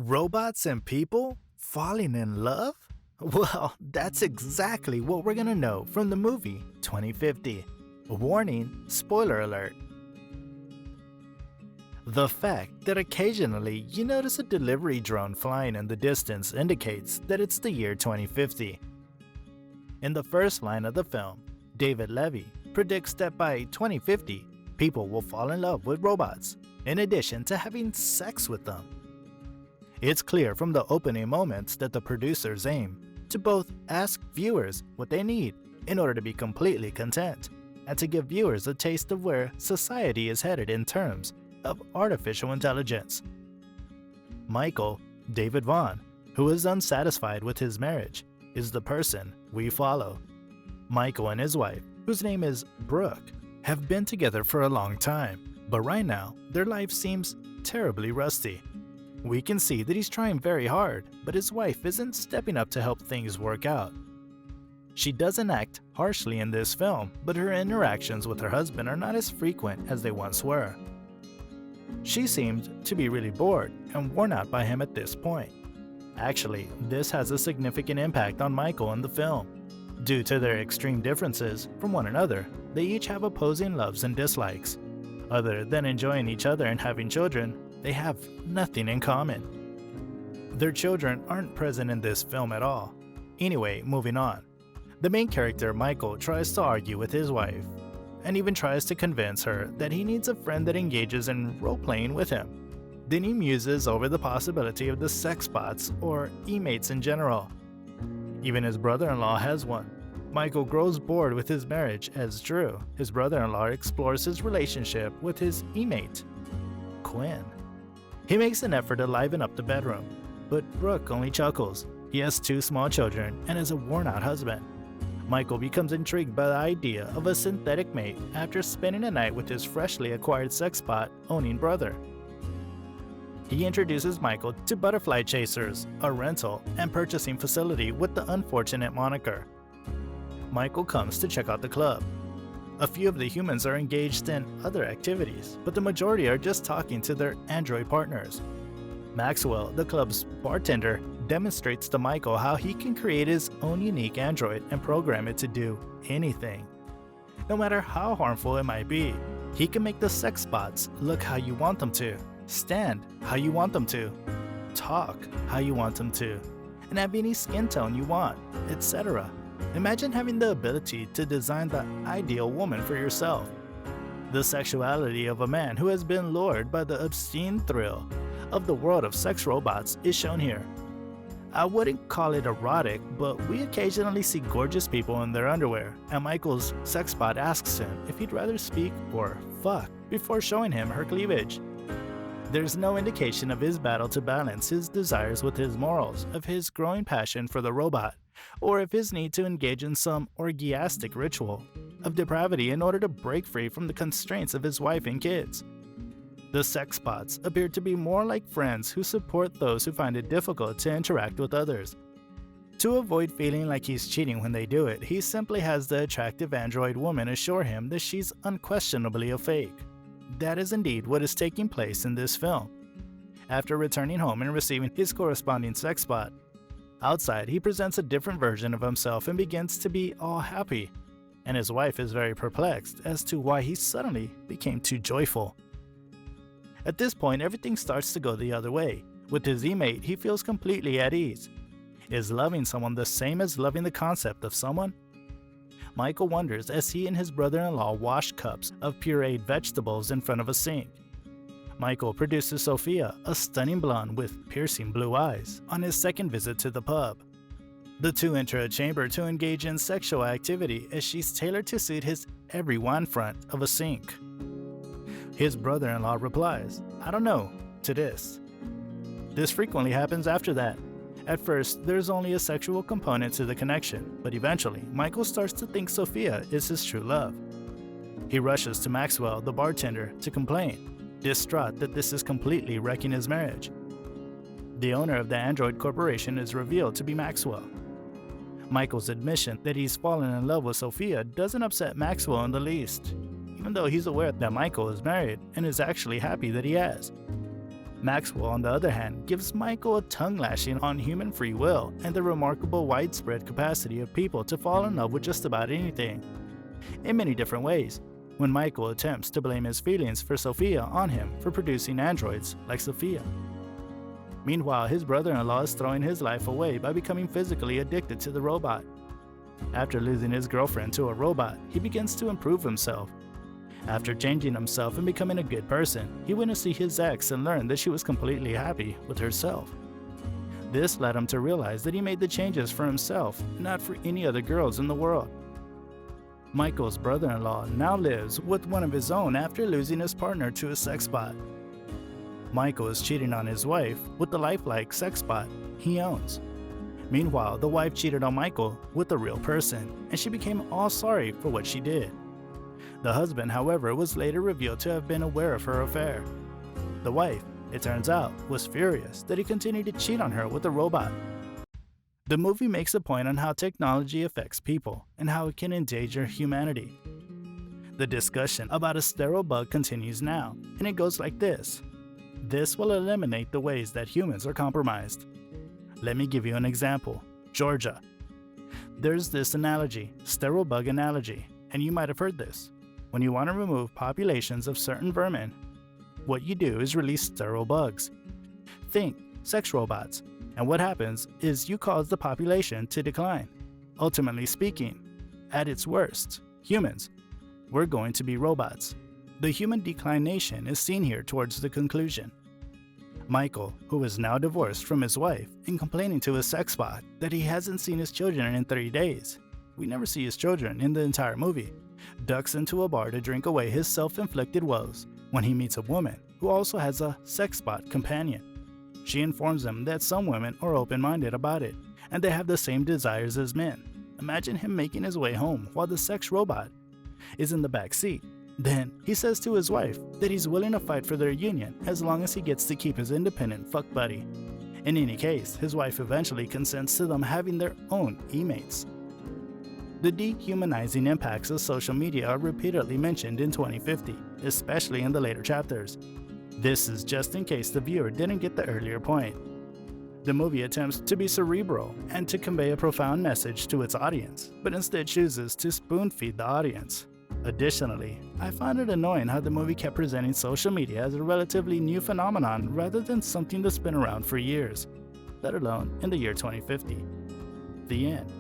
Robots and people falling in love? Well, that's exactly what we're gonna know from the movie 2050. Warning, spoiler alert. The fact that occasionally you notice a delivery drone flying in the distance indicates that it's the year 2050. In the first line of the film, David Levy predicts that by 2050, people will fall in love with robots, in addition to having sex with them. It's clear from the opening moments that the producers aim to both ask viewers what they need in order to be completely content, and to give viewers a taste of where society is headed in terms of artificial intelligence. Michael, David Vaughn, who is unsatisfied with his marriage, is the person we follow. Michael and his wife, whose name is Brooke, have been together for a long time, but right now their life seems terribly rusty. We can see that he's trying very hard, but his wife isn't stepping up to help things work out. She doesn't act harshly in this film, but her interactions with her husband are not as frequent as they once were. She seemed to be really bored and worn out by him at this point. Actually, this has a significant impact on Michael in the film. Due to their extreme differences from one another, they each have opposing loves and dislikes. Other than enjoying each other and having children, they have nothing in common. Their children aren't present in this film at all. Anyway, moving on. The main character, Michael, tries to argue with his wife, and even tries to convince her that he needs a friend that engages in role-playing with him. Then he muses over the possibility of the sex bots or e-mates in general. Even his brother-in-law has one. Michael grows bored with his marriage as Drew, his brother-in-law, explores his relationship with his e-mate, Quinn. He makes an effort to liven up the bedroom, but Brooke only chuckles. He has 2 small children and is a worn-out husband. Michael becomes intrigued by the idea of a synthetic mate after spending a night with his freshly acquired sex bot owning brother. He introduces Michael to Butterfly Chasers, a rental and purchasing facility with the unfortunate moniker. Michael comes to check out the club. A few of the humans are engaged in other activities, but the majority are just talking to their android partners. Maxwell, the club's bartender, demonstrates to Michael how he can create his own unique android and program it to do anything. No matter how harmful it might be, he can make the sex bots look how you want them to, stand how you want them to, talk how you want them to, and have any skin tone you want, etc. Imagine having the ability to design the ideal woman for yourself. The sexuality of a man who has been lured by the obscene thrill of the world of sex robots is shown here. I wouldn't call it erotic, but we occasionally see gorgeous people in their underwear, and Michael's sex bot asks him if he'd rather speak or fuck before showing him her cleavage. There's no indication of his battle to balance his desires with his morals, of his growing passion for the robot, or of his need to engage in some orgiastic ritual of depravity in order to break free from the constraints of his wife and kids. The sex bots appear to be more like friends who support those who find it difficult to interact with others. To avoid feeling like he's cheating when they do it, he simply has the attractive android woman assure him that she's unquestionably a fake. That is indeed what is taking place in this film. After returning home and receiving his corresponding sex bot, outside he presents a different version of himself and begins to be all happy, and his wife is very perplexed as to why he suddenly became too joyful. At this point, everything starts to go the other way. With his e-mate, he feels completely at ease. Is loving someone the same as loving the concept of someone? Michael wonders as he and his brother-in-law wash cups of pureed vegetables in front of a sink. Michael produces Sophia, a stunning blonde with piercing blue eyes, on his second visit to the pub. The two enter a chamber to engage in sexual activity as she's tailored to suit his every want front of a sink. His brother-in-law replies, "I don't know," to this. This frequently happens after that. At first, there's only a sexual component to the connection, but eventually, Michael starts to think Sophia is his true love. He rushes to Maxwell, the bartender, to complain, distraught that this is completely wrecking his marriage. The owner of the Android Corporation is revealed to be Maxwell. Michael's admission that he's fallen in love with Sophia doesn't upset Maxwell in the least, even though he's aware that Michael is married and is actually happy that he has. Maxwell, on the other hand, gives Michael a tongue lashing on human free will and the remarkable widespread capacity of people to fall in love with just about anything, in many different ways, when Michael attempts to blame his feelings for Sophia on him for producing androids like Sophia. Meanwhile, his brother-in-law is throwing his life away by becoming physically addicted to the robot. After losing his girlfriend to a robot, he begins to improve himself. After changing himself and becoming a good person, he went to see his ex and learned that she was completely happy with herself. This led him to realize that he made the changes for himself, not for any other girls in the world. Michael's brother-in-law now lives with one of his own after losing his partner to a sex bot. Michael is cheating on his wife with the lifelike sex bot he owns. Meanwhile, the wife cheated on Michael with a real person, and she became all sorry for what she did. The husband, however, was later revealed to have been aware of her affair. The wife, it turns out, was furious that he continued to cheat on her with a robot. The movie makes a point on how technology affects people and how it can endanger humanity. The discussion about a sterile bug continues now, and it goes like this. This will eliminate the ways that humans are compromised. Let me give you an example. Georgia. There's this analogy, sterile bug analogy, and you might have heard this. When you want to remove populations of certain vermin, what you do is release sterile bugs. Think sex robots, and what happens is you cause the population to decline. Ultimately speaking, at its worst, humans, we're going to be robots. The human declination is seen here towards the conclusion. Michael, who is now divorced from his wife and complaining to his sex bot that he hasn't seen his children in 3 days, we never see his children in the entire movie, ducks into a bar to drink away his self-inflicted woes when he meets a woman who also has a sex bot companion. She informs him that some women are open-minded about it and they have the same desires as men. Imagine him making his way home while the sex robot is in the back seat. Then he says to his wife that he's willing to fight for their union as long as he gets to keep his independent fuck buddy. In any case, his wife eventually consents to them having their own e-mates. The dehumanizing impacts of social media are repeatedly mentioned in 2050, especially in the later chapters. This is just in case the viewer didn't get the earlier point. The movie attempts to be cerebral and to convey a profound message to its audience, but instead chooses to spoon-feed the audience. Additionally, I found it annoying how the movie kept presenting social media as a relatively new phenomenon rather than something that's been around for years, let alone in the year 2050. The end.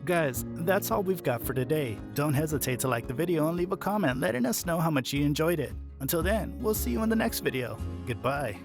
Guys, that's all we've got for today. Don't hesitate to like the video and leave a comment letting us know how much you enjoyed it. Until then, we'll see you in the next video. Goodbye.